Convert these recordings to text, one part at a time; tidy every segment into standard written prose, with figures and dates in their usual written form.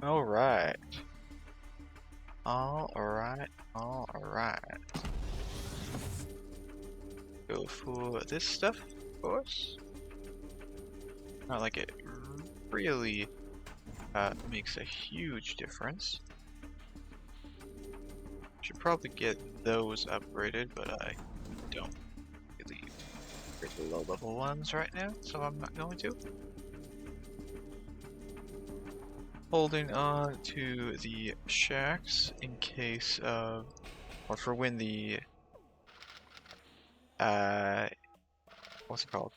Alright. Alright. Go for this stuff, of course. Not like it really makes a huge difference. Should probably get those upgraded, but I don't really get the low level ones right now, so I'm not going to. Holding on to the shacks in case of, or for when the, what's it called?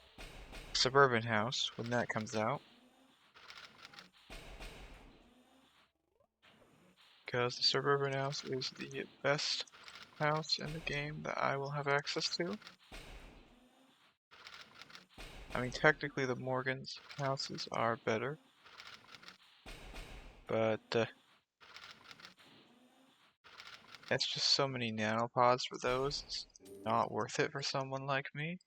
Suburban house, when that comes out. Because the suburban house is the best house in the game that I will have access to. I mean, technically the Morgan's houses are better, but it's just so many nanopods for those, it's not worth it for someone like me.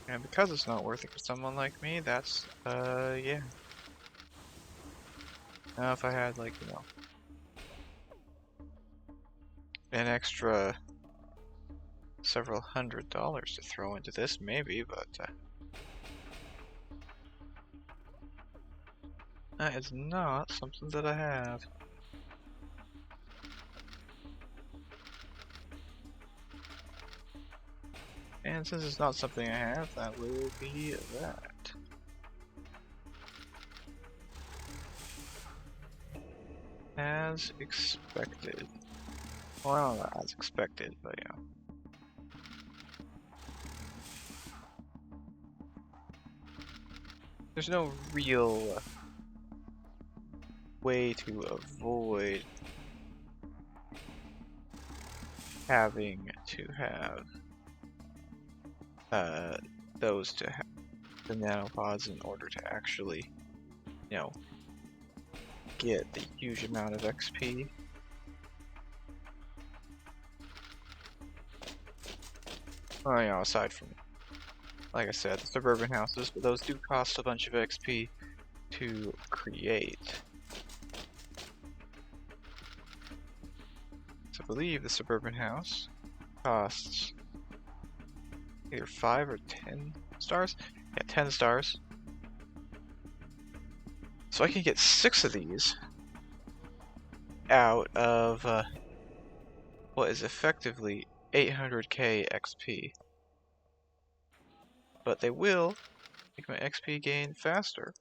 And because it's not worth it for someone like me, that's, yeah. Now if I had, like, you know, an extra several $100s to throw into this, maybe, but that is not something that I have. And since it's not something I have, that will be that. As expected. Well, I don't know as expected, but yeah. There's no real way to avoid having to have those to have the nanopods in order to actually, you know, get the huge amount of XP. Well, you know, aside from, like I said, the suburban houses, but those do cost a bunch of XP to create. So I believe the suburban house costs either 5 or 10 stars? Yeah, 10 stars. So I can get 6 of these out of what is effectively 800k XP. But they will make my XP gain faster.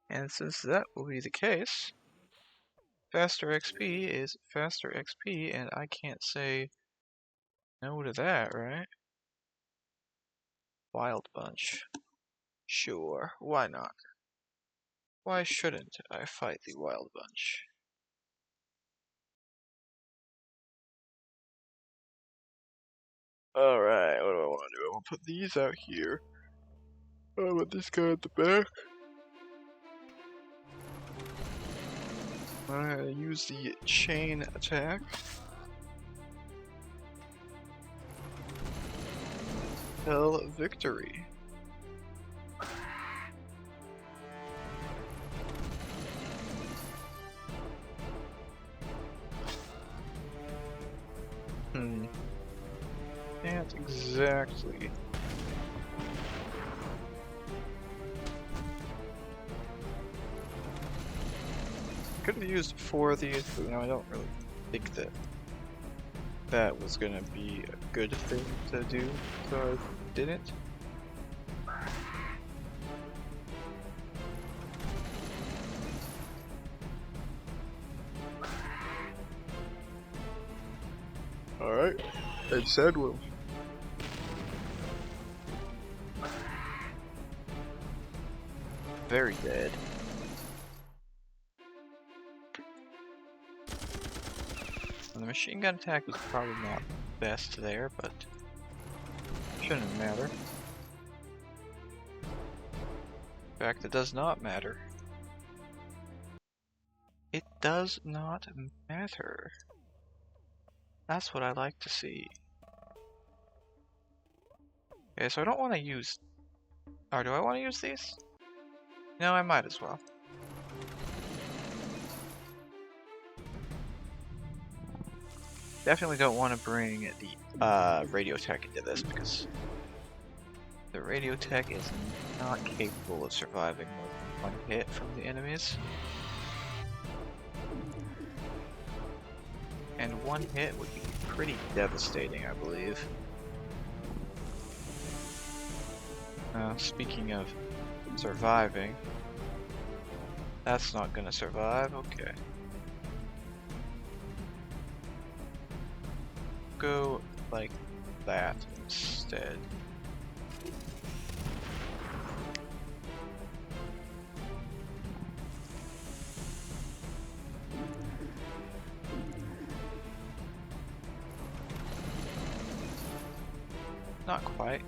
And since that will be the case, faster XP is faster XP, and I can't say no to that, right? Wild Bunch. Sure, why not? Why shouldn't I fight the Wild Bunch? Alright, what do I want to do? I want to put these out here. I want this guy at the back. I'm gonna use the chain attack. Hell victory. Can't exactly. Could have used 4 of these, but no, I don't really think that that was gonna be a good thing to do, so I didn't. Alright, and Sandworm. Very dead. And the machine gun attack was probably not best there, but shouldn't matter. In fact, it does not matter. It does not matter. That's what I like to see. Okay, so I don't want to use Or do I want to use these? No, I might as well. Definitely don't want to bring the radio tech into this because the radio tech is not capable of surviving more than one hit from the enemies. And one hit would be pretty devastating, I believe. Speaking of surviving, that's not gonna survive, okay. Go like that instead. Not quite.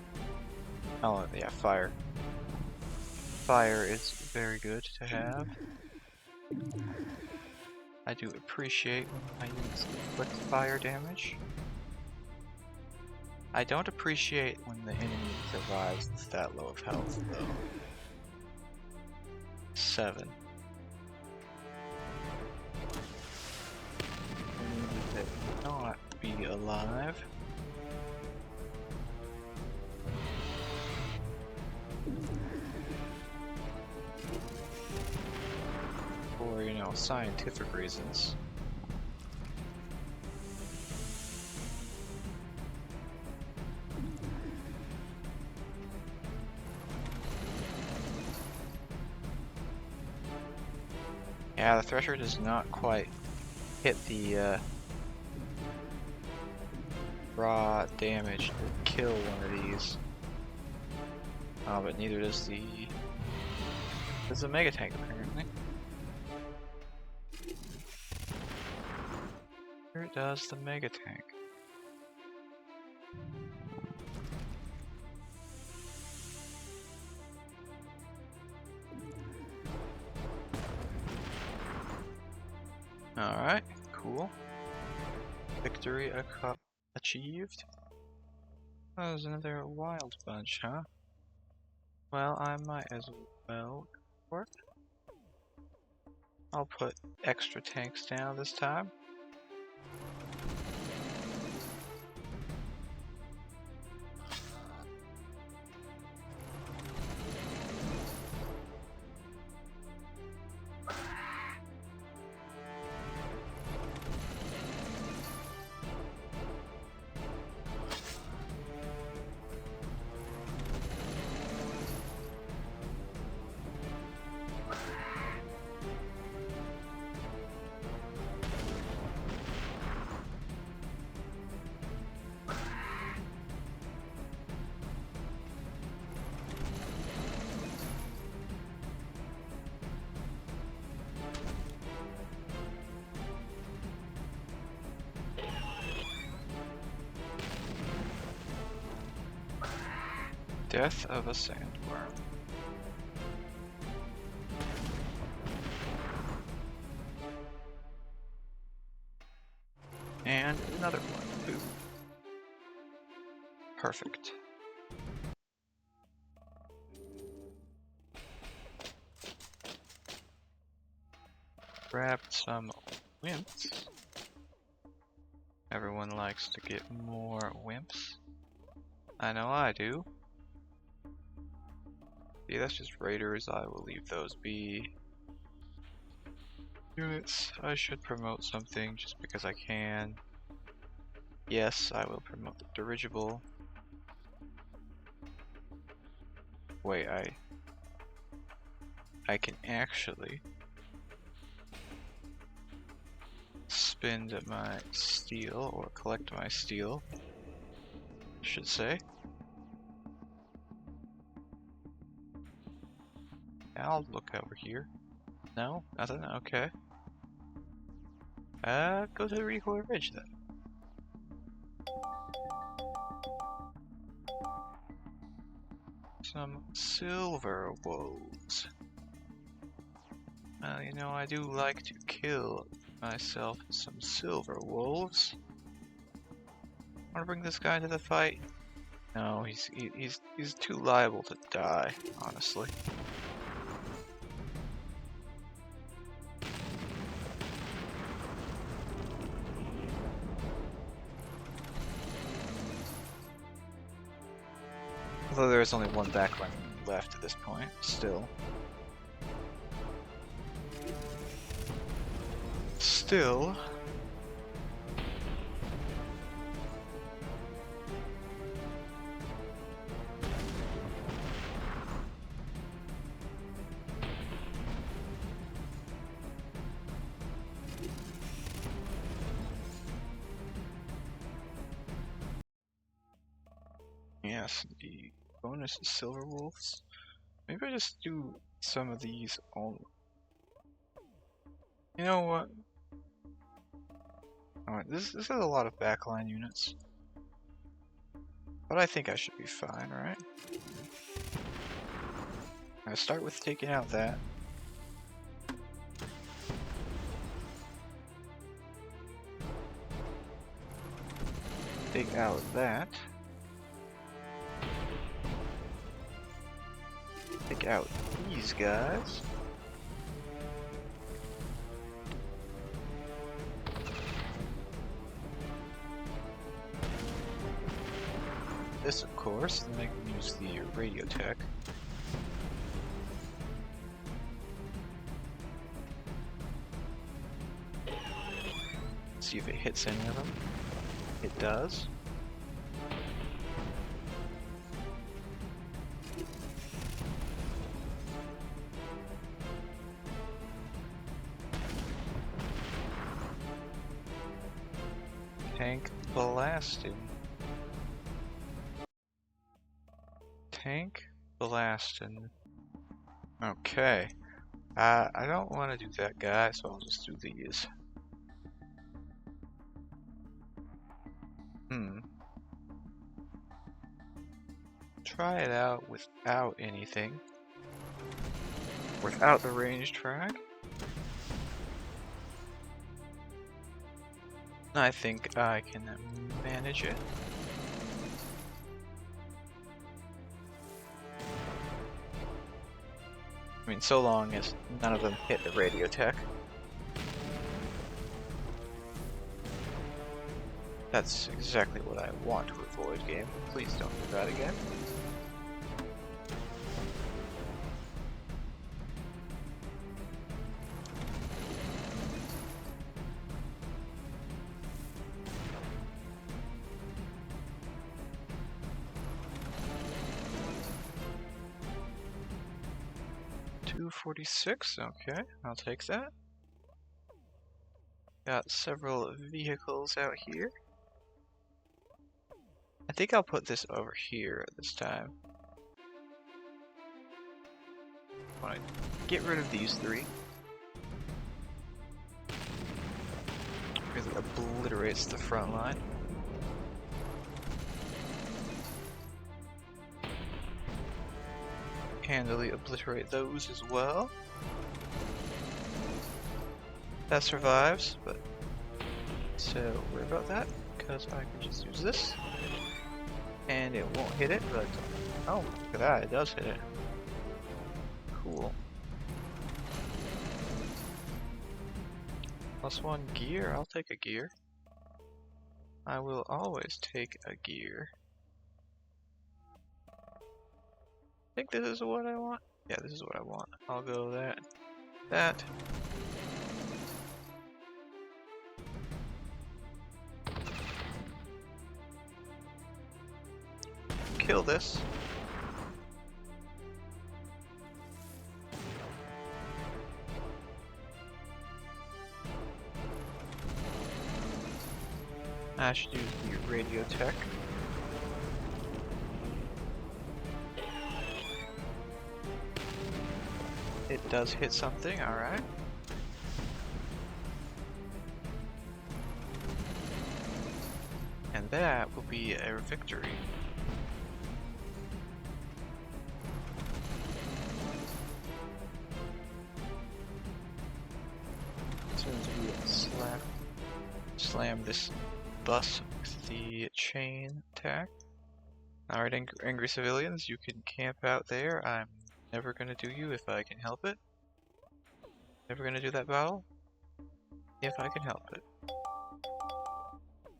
Oh, yeah, fire. Fire is very good to have. I do appreciate when my units inflict fire damage. I don't appreciate when the enemy survives with that low of health, though. 7. Enemy that cannot be alive. For, you know, scientific reasons. Yeah, the Thresher does not quite hit the raw damage to kill one of these. Oh, but neither does the Mega Tank apparently. Neither does the Mega Tank. Alright, cool. Victory achieved. Oh, there's another wild bunch, huh? Well, I might as well work. I'll put extra tanks down this time. Death of a Sandworm. And another one. Ooh. Perfect. Grabbed some wimps. Everyone likes to get more wimps. I know I do. Yeah, that's just raiders. I will leave those be. Units. I should promote something just because I can. Yes, I will promote the dirigible. Wait, I can actually spend my steel, or collect my steel, I should say. I'll look over here. No? Nothing? Okay. Go to the recoil ridge then. Some silver wolves. Well, you know, I do like to kill myself some silver wolves. I want to bring this guy to the fight. No, he's too liable to die, honestly. Although there's only one backline left at this point, still. Still. Yes, the bonus is Silver Wolves. Maybe I just do some of these all. You know what? Alright, this is a lot of backline units. But I think I should be fine, right? I start with taking out that. Take out that. Take out these guys. This, of course, then I can use the radio tech. See if it hits any of them. It does. Tank blasting. Tank blasting. Okay. I don't want to do that guy, so I'll just do these. Try it out without anything. Without the ranged frag. I think I can manage it. I mean, so long as none of them hit the radio tech. That's exactly what I want to avoid, game. Please don't do that again. $246, okay, I'll take that. Got several vehicles out here. I think I'll put this over here this time. I want to get rid of these three. Really obliterates the front line. Handily obliterate those as well. That survives, but so worry about that because I can just use this and it won't hit it, but oh, look at that, it does hit it. Cool. +1 gear, I'll take a gear. I will always take a gear. I think this is what I want. Yeah, this is what I want. I'll go that. That. Kill this. I should use the radio tech. It does hit something, alright. And that will be a victory. As soon as we slam this bus with the chain attack. Alright, angry civilians, you can camp out there. I'm never gonna do you if I can help it. Never gonna do that battle if I can help it.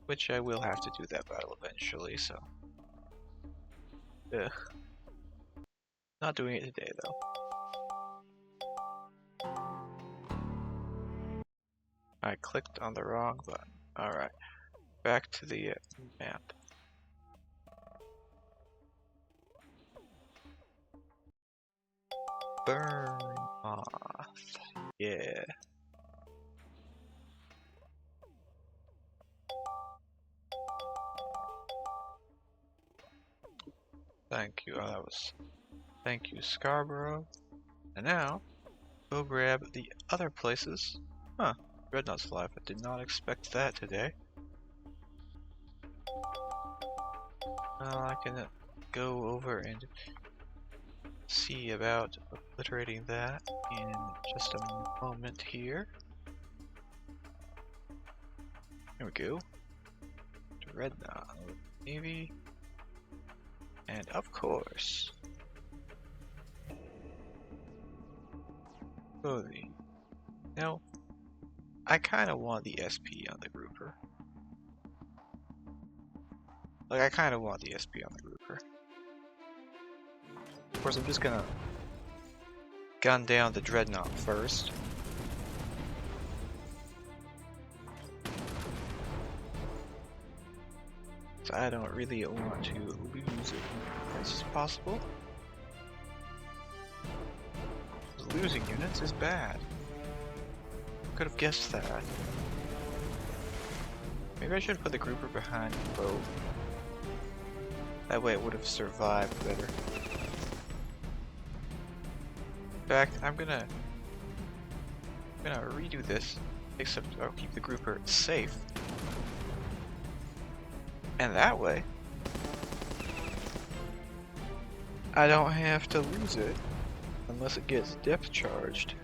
Which I will have to do that battle eventually, so. Ugh. Not doing it today, though. I clicked on the wrong button. Alright, back to the map. Burn Moth. Yeah. Thank you. Oh, that was. Thank you, Scarborough. And now, go grab the other places. Huh. Dreadnought's alive. I did not expect that today. I can go over and see about obliterating that in just a moment here. There we go. Dreadnought, Navy, and of course, clothing. Now, I kind of want the SP on the grouper. Like, I kind of want the SP on the grouper. Of course, I'm just gonna gun down the Dreadnought first. So I don't really want to lose it as possible. Losing units is bad. Could have guessed that. Maybe I should put the grouper behind the boat. That way it would have survived better. In fact, I'm gonna redo this, except I'll keep the grouper safe. And that way, I don't have to lose it unless it gets depth charged.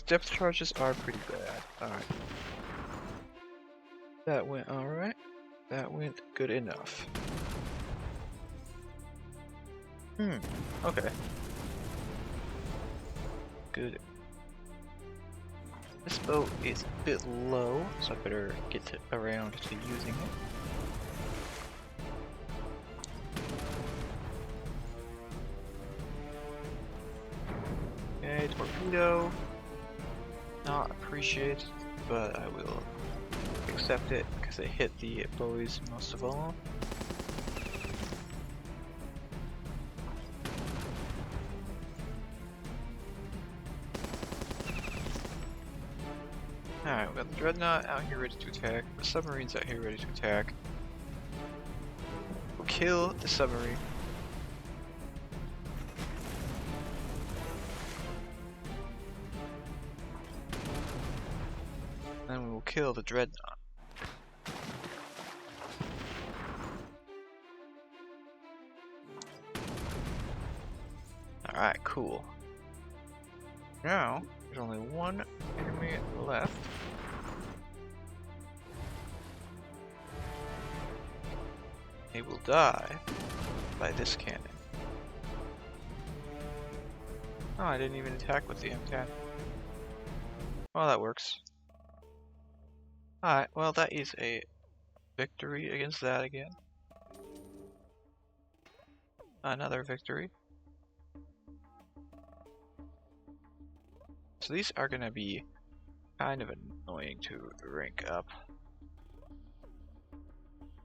Depth charges are pretty bad. Alright. That went alright. That went good enough. Okay. Good. This boat is a bit low, so I better get around to using it. Okay, torpedo. Not appreciated, but I will accept it because it hit the buoys most of all. Alright, we got the Dreadnought out here ready to attack, the submarines out here ready to attack. We'll kill the submarine. Then we will kill the Dreadnought. Alright, cool. Now, there's only one enemy left. He will die by this cannon. Oh, I didn't even attack with the M10. Well, that works. Alright, well that is a victory against that again. Another victory. So these are gonna be kind of annoying to rank up.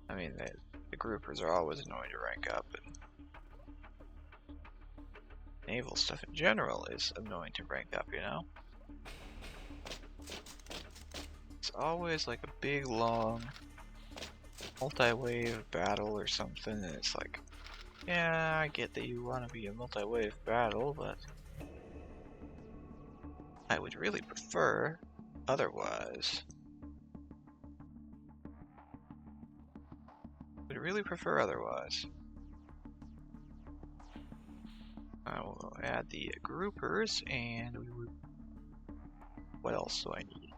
I mean, the groupers are always annoying to rank up, and naval stuff in general is annoying to rank up, you know? It's always like a big, long, multi-wave battle or something, and it's like, yeah, I get that you want to be a multi-wave battle, but I would really prefer otherwise. I will add the groupers, and we will What else do I need?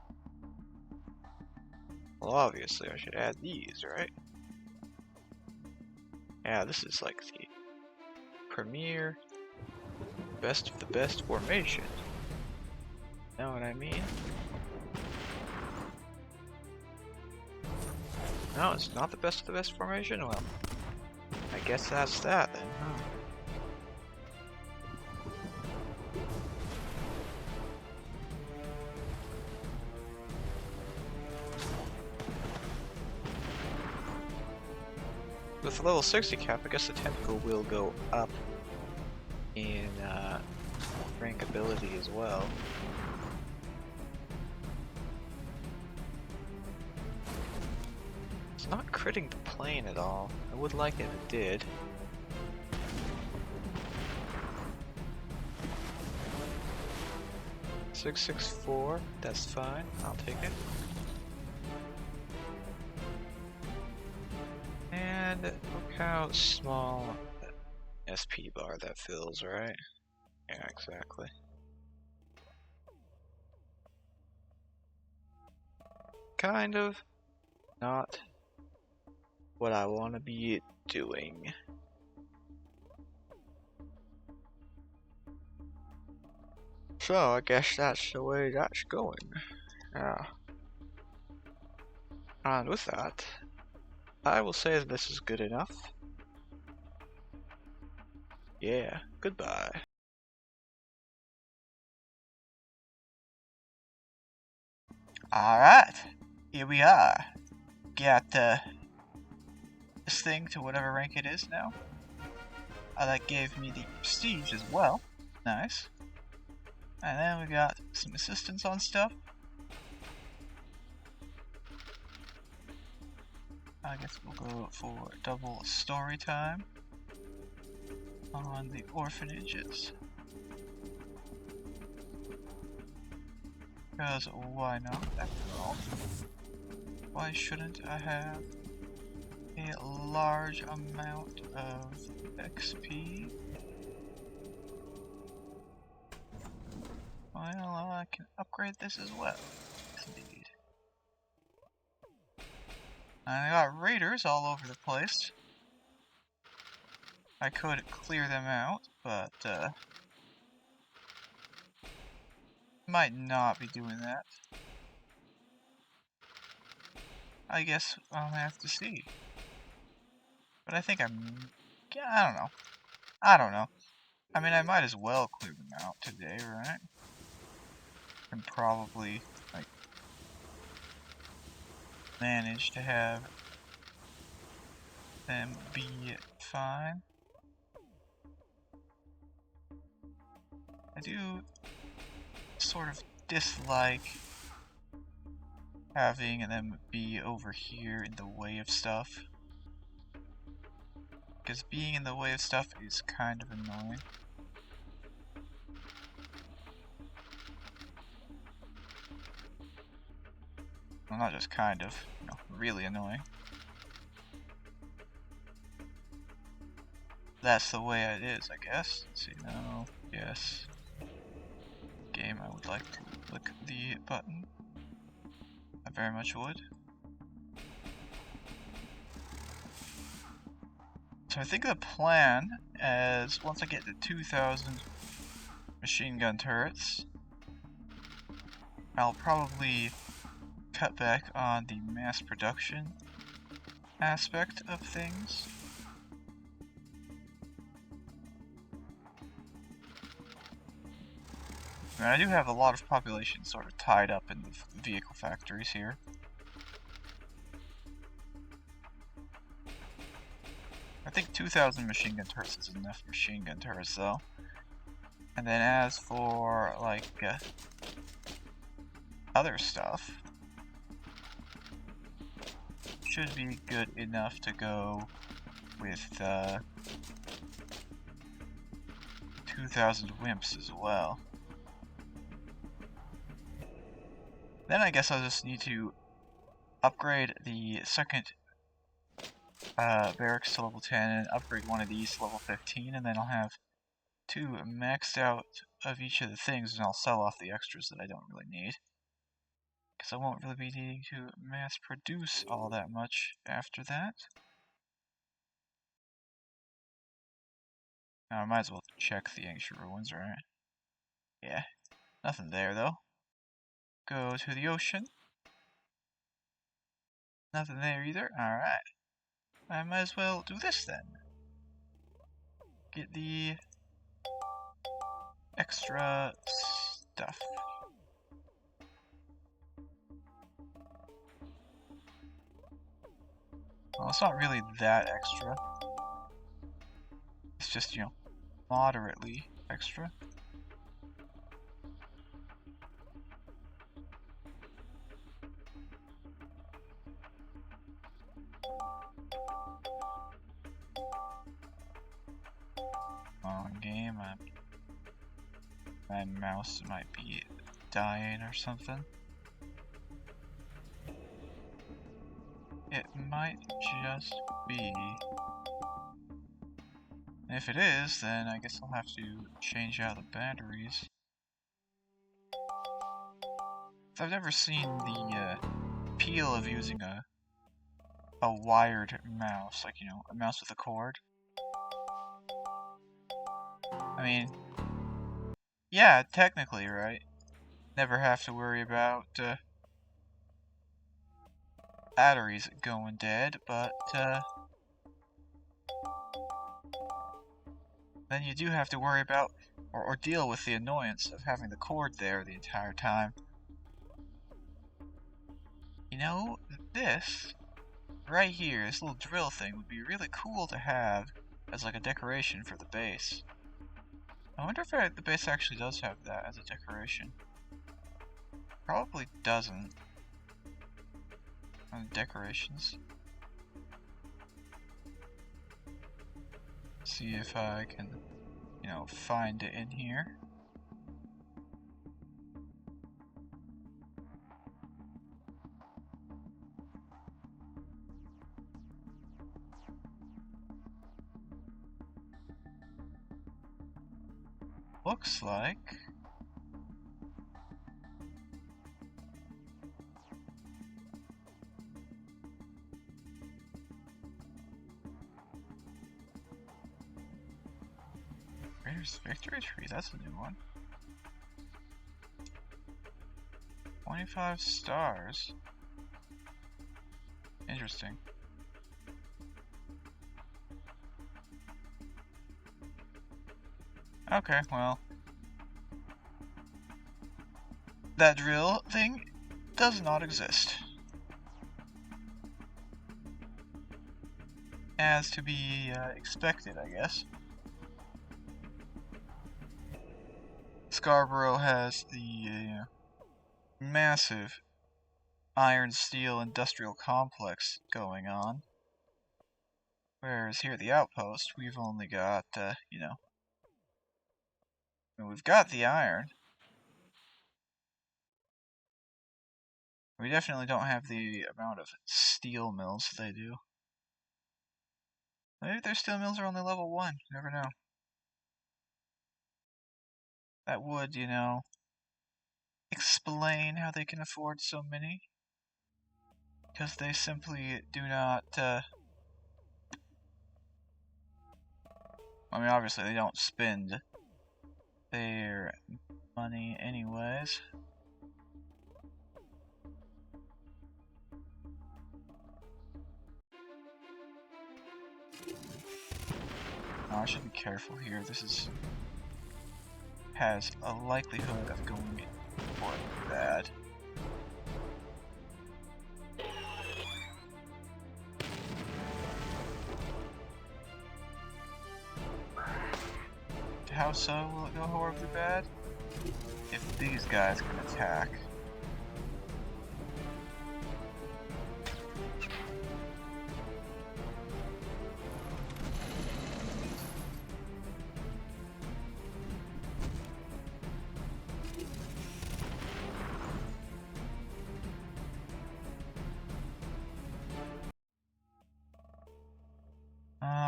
Well, obviously I should add these, right? Yeah, this is like the premier, best of the best formation. Know what I mean? No, it's not the best of the best formation? Well, I guess that's that then, huh? With the level 60 cap, I guess the tentacle will go up in rank ability as well. It's not critting the plane at all. I would like it if it did. .664, that's fine. I'll take it. And look how small SP bar that fills, right? Yeah, exactly. Kind of not what I want to be doing. So I guess that's the way that's going. Yeah. And with that, I will say that this is good enough. Yeah, goodbye. Alright, here we are. Got this thing to whatever rank it is now. That gave me the prestige as well. Nice. And then we got some assistance on stuff. I guess we'll go for double story time on the orphanages. Because why not, after all? Why shouldn't I have a large amount of XP? Well, I can upgrade this as well. Indeed. And I got raiders all over the place. I could clear them out, but might not be doing that. I guess I'll have to see. But I think yeah, I don't know. I don't know. I mean, I might as well clear them out today, right? And probably, like, manage to have them be fine. I do sort of dislike having them be over here in the way of stuff. Because being in the way of stuff is kind of annoying. Well, not just kind of, you know, really annoying. That's the way it is, I guess. Let's see, no, yes. Game, I would like to click the button. I very much would. So I think the plan is, once I get to 2,000 machine gun turrets, I'll probably cut back on the mass production aspect of things. I mean, I do have a lot of population sort of tied up in the vehicle factories here. I think 2,000 machine gun turrets is enough machine gun turrets though. And then as for like other stuff, should be good enough to go with 2,000 wimps as well. Then I guess I'll just need to upgrade the second barracks to level 10 and upgrade one of these to level 15, and then I'll have 2 maxed out of each of the things, and I'll sell off the extras that I don't really need. because I won't really be needing to mass produce all that much after that. Now I might as well check the ancient ruins, right? Yeah, nothing there though. Go to the ocean. Nothing there either. Alright. I might as well do this then. Get the extra stuff. Well, it's not really that extra. It's just, you know, moderately extra. Wrong game. My mouse might be dying or something. It might just be. And if it is, then I guess I'll have to change out the batteries. I've never seen the appeal of using a wired mouse, like, you know, a mouse with a cord. I mean, yeah, technically, right? Never have to worry about batteries going dead, but then you do have to worry about or deal with the annoyance of having the cord there the entire time. You know, this right here, this little drill thing would be really cool to have as like a decoration for the base. I wonder if the base actually does have that as a decoration. Probably doesn't. On decorations. See if I can, you know, find it in here. Looks like Raiders Victory Tree, that's a new one. 25 stars. Interesting. Okay, well, that drill thing does not exist. As to be expected, I guess. Scarborough has the massive iron steel industrial complex going on. Whereas here at the Outpost, we've only got, you know, I mean, we've got the iron. We definitely don't have the amount of steel mills they do. Maybe their steel mills are only level 1, you never know. That would, you know, explain how they can afford so many. Because they simply do not, I mean, obviously they don't spend their money anyways. Oh, I should be careful here. This has a likelihood of going horribly bad. How so will it go horribly bad? If these guys can attack.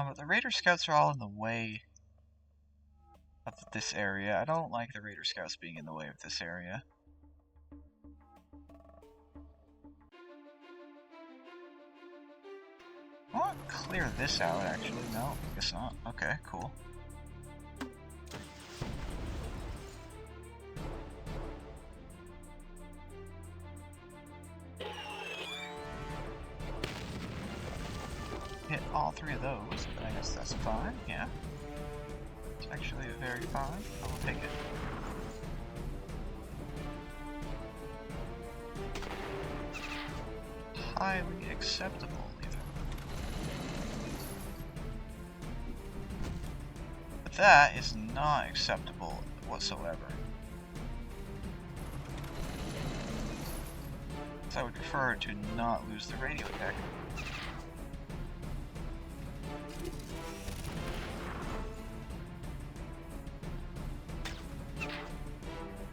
But the Raider Scouts are all in the way of this area. I don't like the Raider Scouts being in the way of this area. clear this out, actually. No, guess not. Okay, cool. Hit all three of those, but I guess that's fine, yeah. It's actually very fine. I will take it. Highly acceptable, even. But that is not acceptable whatsoever. So I would prefer to not lose the radio deck.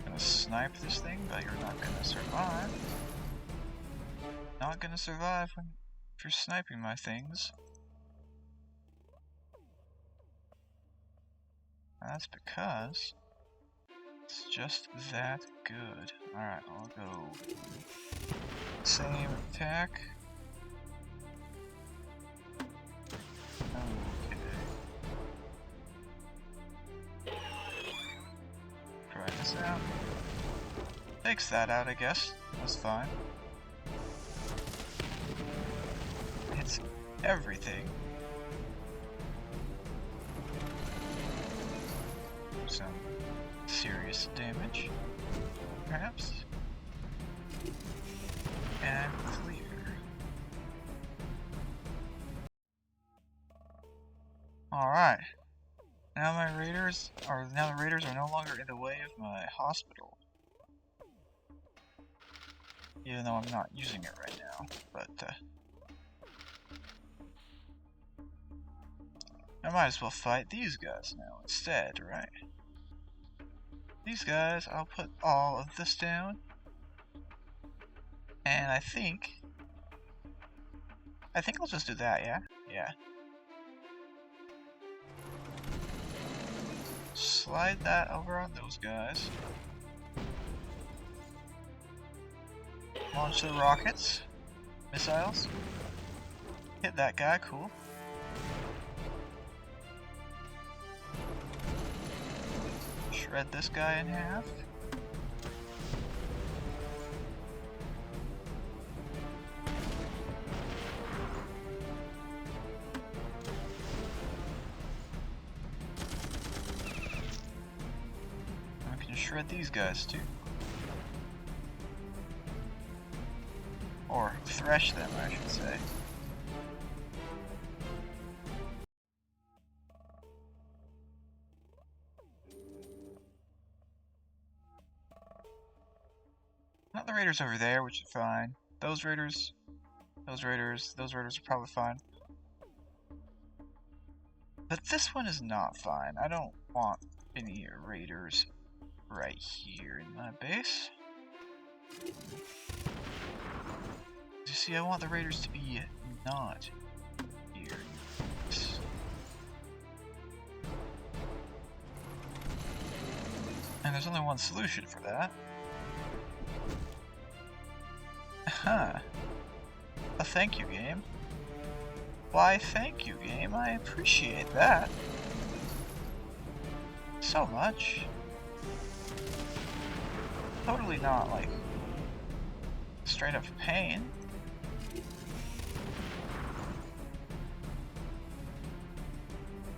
Gonna snipe this thing, but you're not gonna survive. Not gonna survive if you're sniping my things. That's because it's just that good. Alright, I'll go same attack. Okay. Try this out. Takes that out, I guess. That's fine. Hits everything. Some serious damage, perhaps. And clear. Alright. Now the raiders are no longer in the way of my hospital. Even though I'm not using it right now, but I might as well fight these guys now instead, right? These guys, I'll put all of this down, and I think I'll just do that, yeah? Yeah. Slide that over on those guys. Launch the rockets, missiles. Hit that guy, cool. Shred this guy in half. I can shred these guys too. Or thresh them, I should say. Not the raiders over there, which is fine. Those raiders are probably fine. But this one is not fine. I don't want any raiders right here in my base. You see, I want the raiders to be not here. And there's only one solution for that. Huh. A thank you, game. Why, thank you, game. I appreciate that. So much. Totally not, like, straight up pain.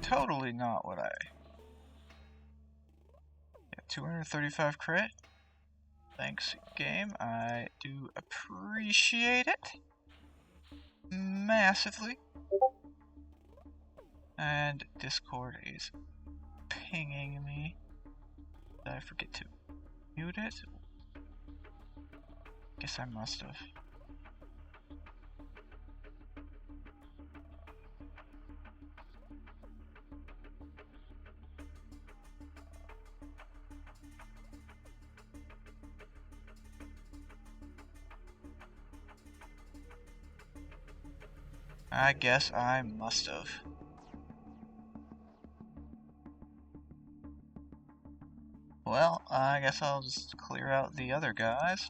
Totally not what I... Yeah, 235 crit. Thanks, game. I do appreciate it. Massively. And Discord is pinging me. Did I forget to mute it? Guess I must have. I guess I must have. Well, I guess I'll just clear out the other guys.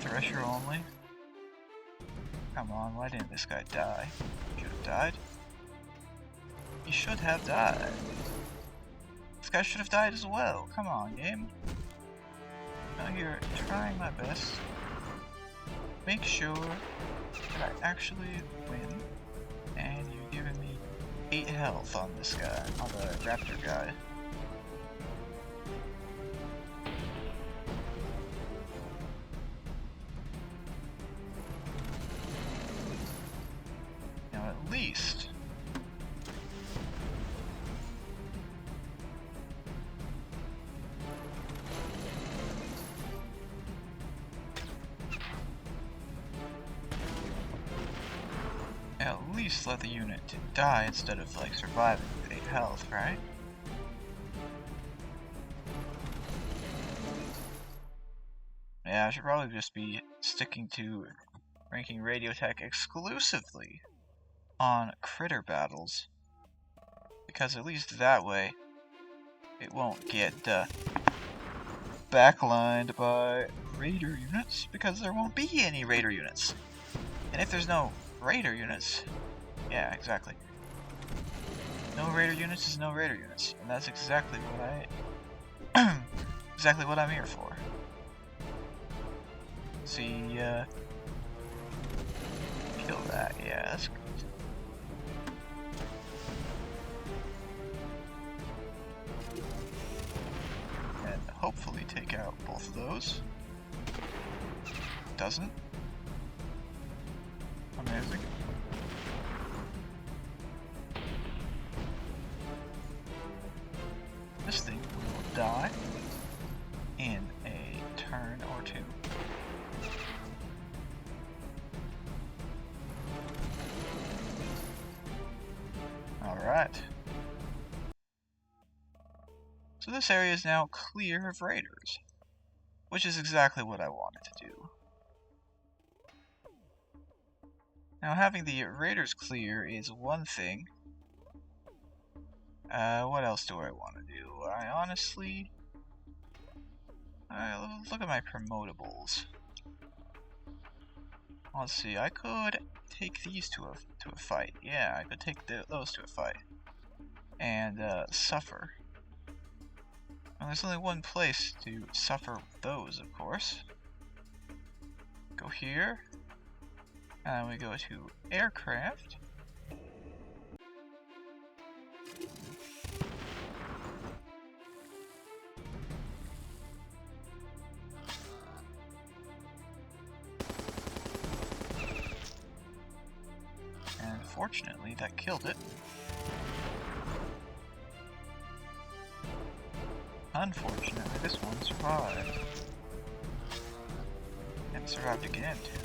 Thresher only. Come on, why didn't this guy die? Should have died. He should have died. This guy should have died as well. Come on, game. Now you're trying my best. Make sure that I actually win. And you're giving me 8 health on this guy, on the Raptor guy. Now at least let the unit die instead of like surviving with 8 health, right? Yeah, I should probably just be sticking to ranking radio tech exclusively on critter battles, because at least that way it won't get backlined by raider units, because there won't be any raider units. And if there's no raider units, yeah, exactly. No raider units is no raider units, and that's exactly what exactly what I'm here for. See, kill that. Yeah, that's good. And hopefully take out both of those. Doesn't. Amazing. This thing will die in a turn or two. Alright. So this area is now clear of raiders, which is exactly what I wanted to do. Now having the raiders clear is one thing. What else do I want to do? I honestly... look at my promotables. Let's see, I could take these to a fight. Yeah, I could take those to a fight. And, suffer. Well, there's only one place to suffer those, of course. Go here. And we go to aircraft. And fortunately, that killed it. Unfortunately, this one survived. And survived again, too.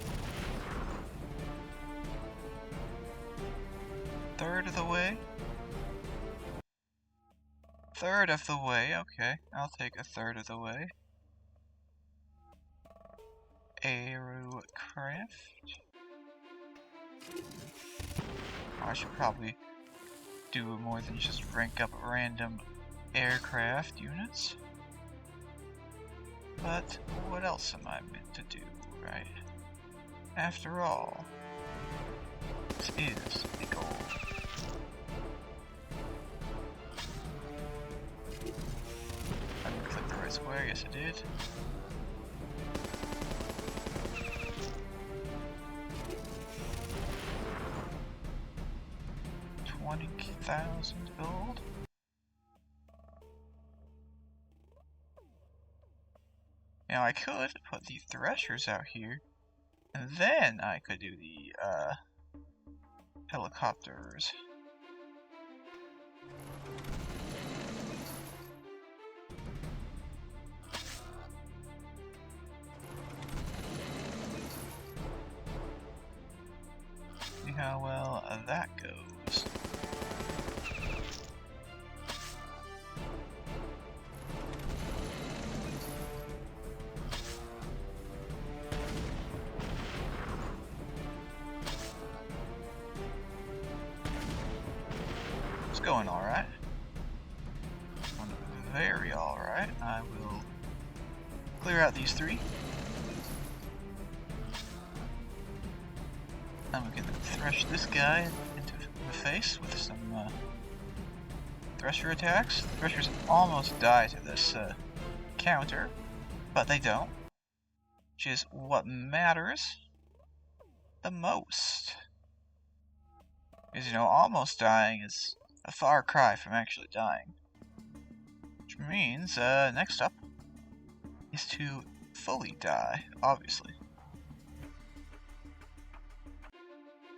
Third of the way? Third of the way, okay. I'll take a third of the way. Aerocraft. I should probably do more than just rank up random aircraft units. But what else am I meant to do, right? After all, this is the goal. I didn't click the right square, yes I did. $20,000 gold. Now I could put the threshers out here, and then I could do the helicopters. See how well that goes. It's going alright. Very alright. I will clear out these three. And we can thresh this guy into the face with some thresher attacks. The threshers almost die to this counter, but they don't, which is what matters the most. Because, you know, almost dying is a far cry from actually dying. Which means, next up is to fully die, obviously.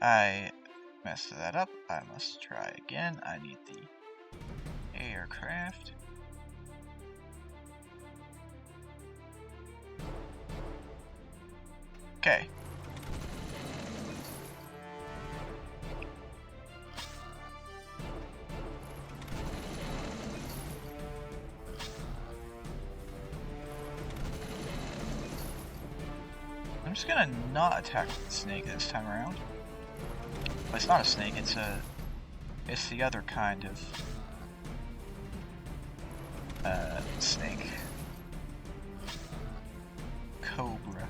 I messed that up. I must try again. I need the aircraft. Okay. I'm just gonna not attack the snake this time around. Well, it's not a snake, it's the other kind of snake. Cobra.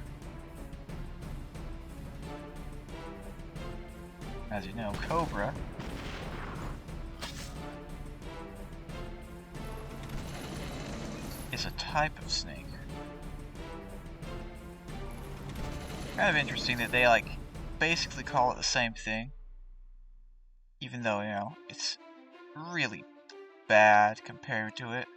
As you know, Cobra is a type of snake. Kind of interesting that they like basically call it the same thing, even though, you know, it's really bad compared to it.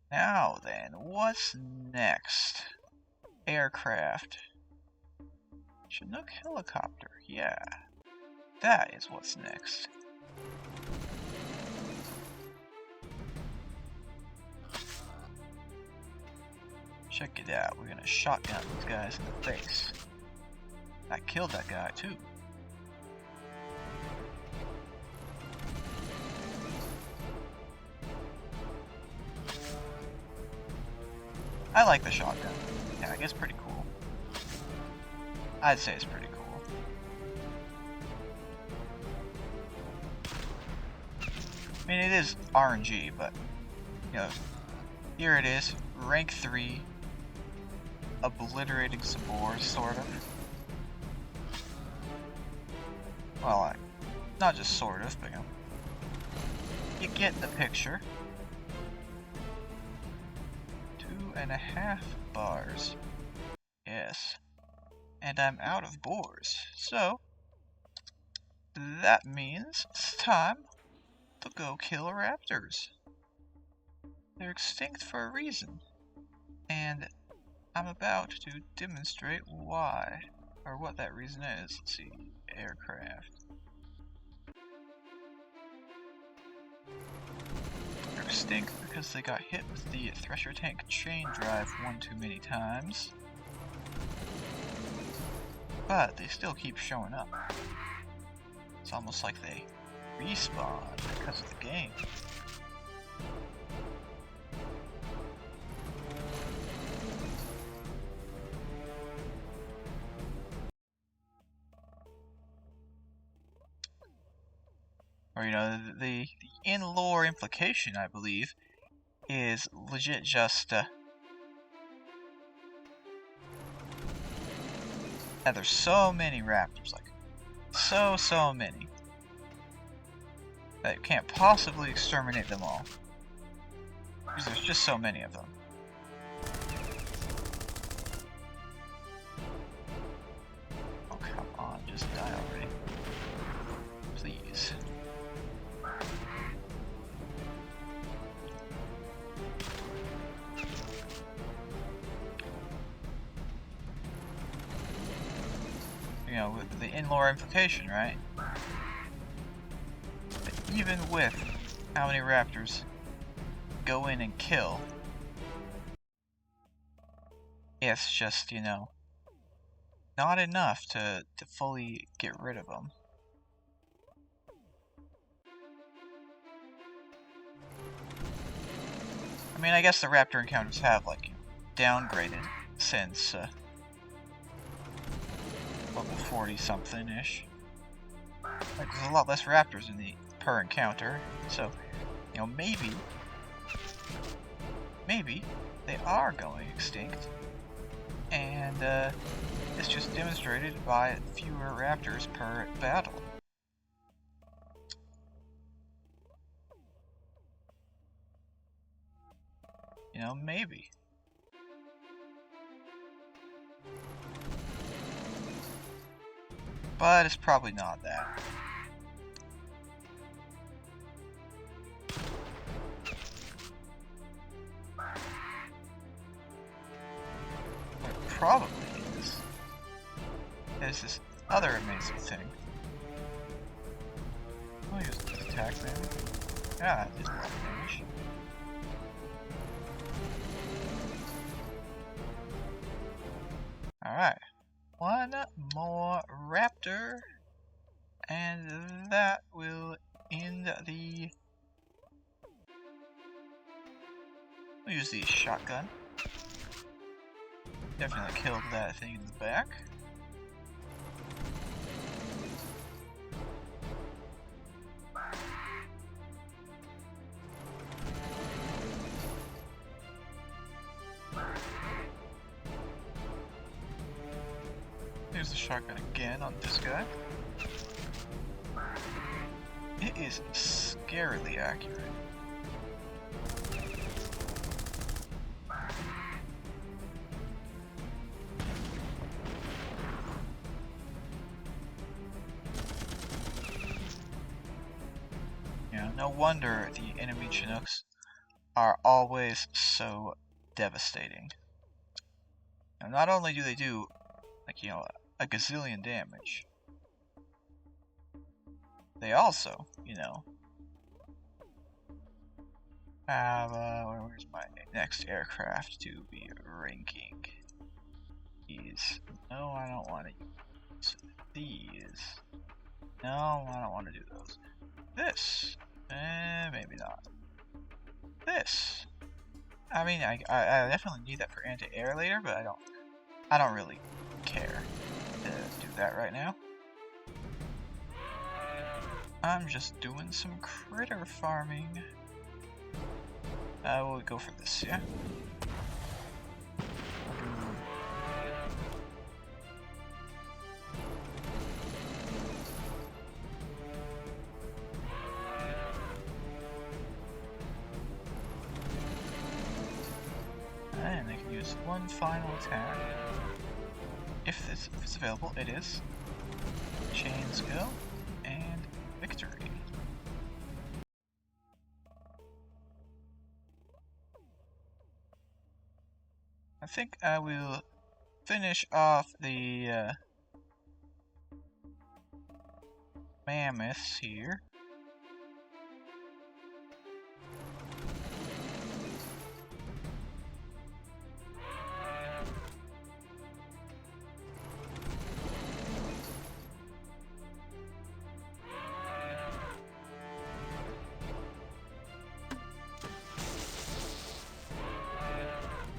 Now then, what's next? Aircraft. Chunook helicopter, yeah. That is what's next. Check it out, we're gonna shotgun these guys in the face. I killed that guy too. I like the shotgun. Yeah, I guess pretty cool. I'd say it's pretty cool. I mean, it is RNG, but, you know, here it is, rank 3, obliterating some boars, sort of. Well, not just sort of, but, you know, you get the picture. 2.5 bars. Yes. And I'm out of boars. So, that means it's time to go kill raptors. They're extinct for a reason. And I'm about to demonstrate why. Or what that reason is. Let's see. Aircraft. They're extinct because they got hit with the thresher tank chain drive one too many times. But they still keep showing up. It's almost like they respawn because of the game. Or, you know, the in-lore implication, I believe, is legit just, that there's so many raptors, like, so many, that you can't possibly exterminate them all. Because there's just so many of them. Oh, come on, just die already. Please. You know, with the in-lore implication, right? But even with how many raptors go in and kill, it's just, you know, not enough to fully get rid of them. I mean, I guess the raptor encounters have, like, downgraded since, level 40-something-ish. Like, there's a lot less raptors in the per encounter, so, you know, maybe they are going extinct. And it's just demonstrated by fewer raptors per battle. You know, maybe. But it's probably not that. What it probably is this other amazing thing. I'll use this attack damage. Yeah, it did a lot of damage. Alright. One more raptor. And that will end the... We'll use the shotgun. Definitely killed that thing in the back. Here's the shotgun again on this guy. It is scarily accurate. No wonder the enemy Chinooks are always so devastating. Now, not only do they do, like, you know, a gazillion damage, they also, you know, have, where's my next aircraft to be ranking? These. No, I don't want to use these. No, I don't want to do those. This. Maybe not. This. I mean, I definitely need that for anti-air later, but I don't really care to do that right now. I'm just doing some critter farming. We'll go for this, yeah? And they can use one final attack. If it's available, it is. Chains go, and victory. I think I will finish off the mammoths here.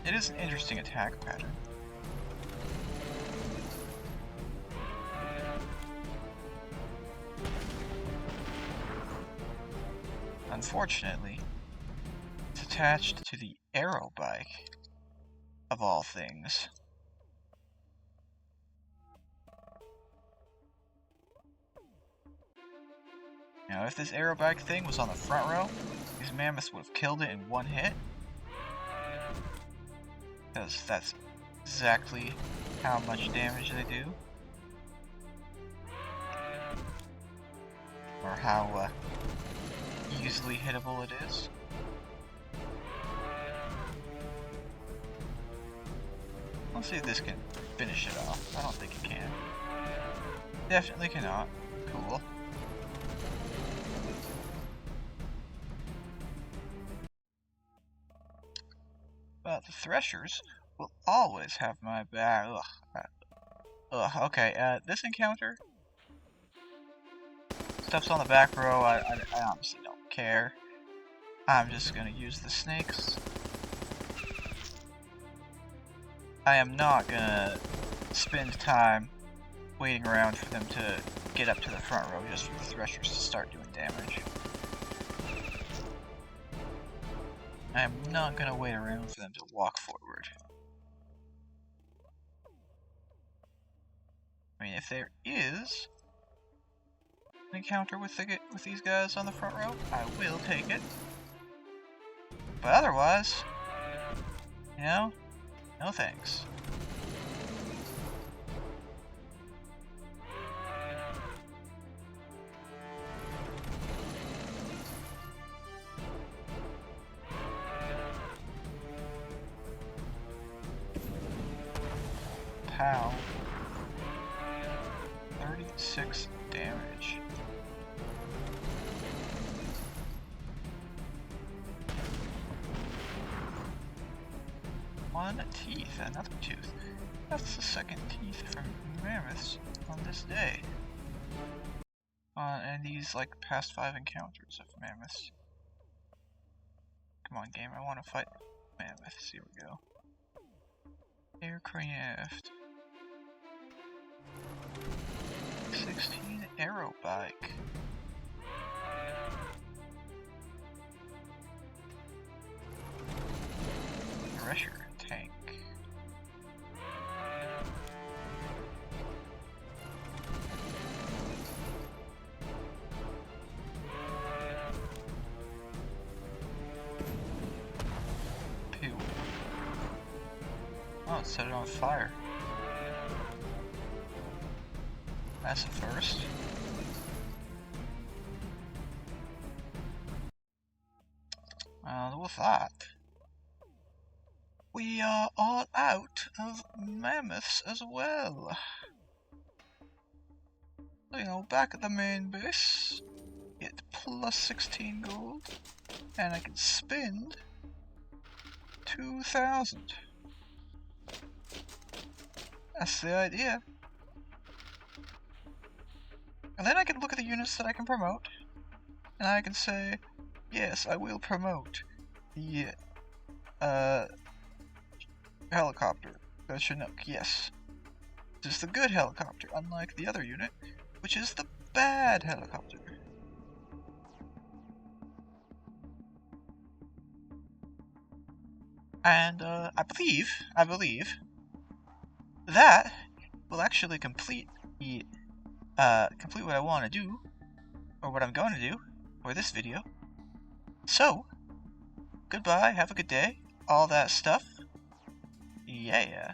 It is an interesting attack pattern. Unfortunately, it's attached to the aero bike, of all things. Now, if this aero bike thing was on the front row, these mammoths would have killed it in one hit. Because that's exactly how much damage they do. Or how easily hittable it is. Let's see if this can finish it off. I don't think it can. Definitely cannot. Cool. But the threshers will always have my back. Okay, this encounter, stuff's on the back row. I honestly don't care. I'm just gonna use the snakes. I am not gonna spend time waiting around for them to get up to the front row just for the threshers to start doing damage. I am not gonna wait around for them to walk forward. I mean, if there is an encounter with these guys on the front row, I will take it. But otherwise, you know, no thanks. Pow. 36 damage. One teeth, another tooth. That's the second teeth from mammoths on this day. And these like past 5 encounters of mammoths. Come on, game, I want to fight mammoths. Here we go. Aircraft. 16 aero bike. Pressure tank. Pew. Oh, it set it on fire. That's a first. And with that, we are all out of mammoths as well. So, you know, back at the main base, get plus 16 gold, and I can spend 2,000. That's the idea. And then I can look at the units that I can promote, and I can say, yes, I will promote the helicopter, the Chunook, yes. This is the good helicopter, unlike the other unit, which is the bad helicopter. And I believe that will actually complete the complete what I want to do, or what I'm going to do for this video. So, goodbye, have a good day, all that stuff. Yeah.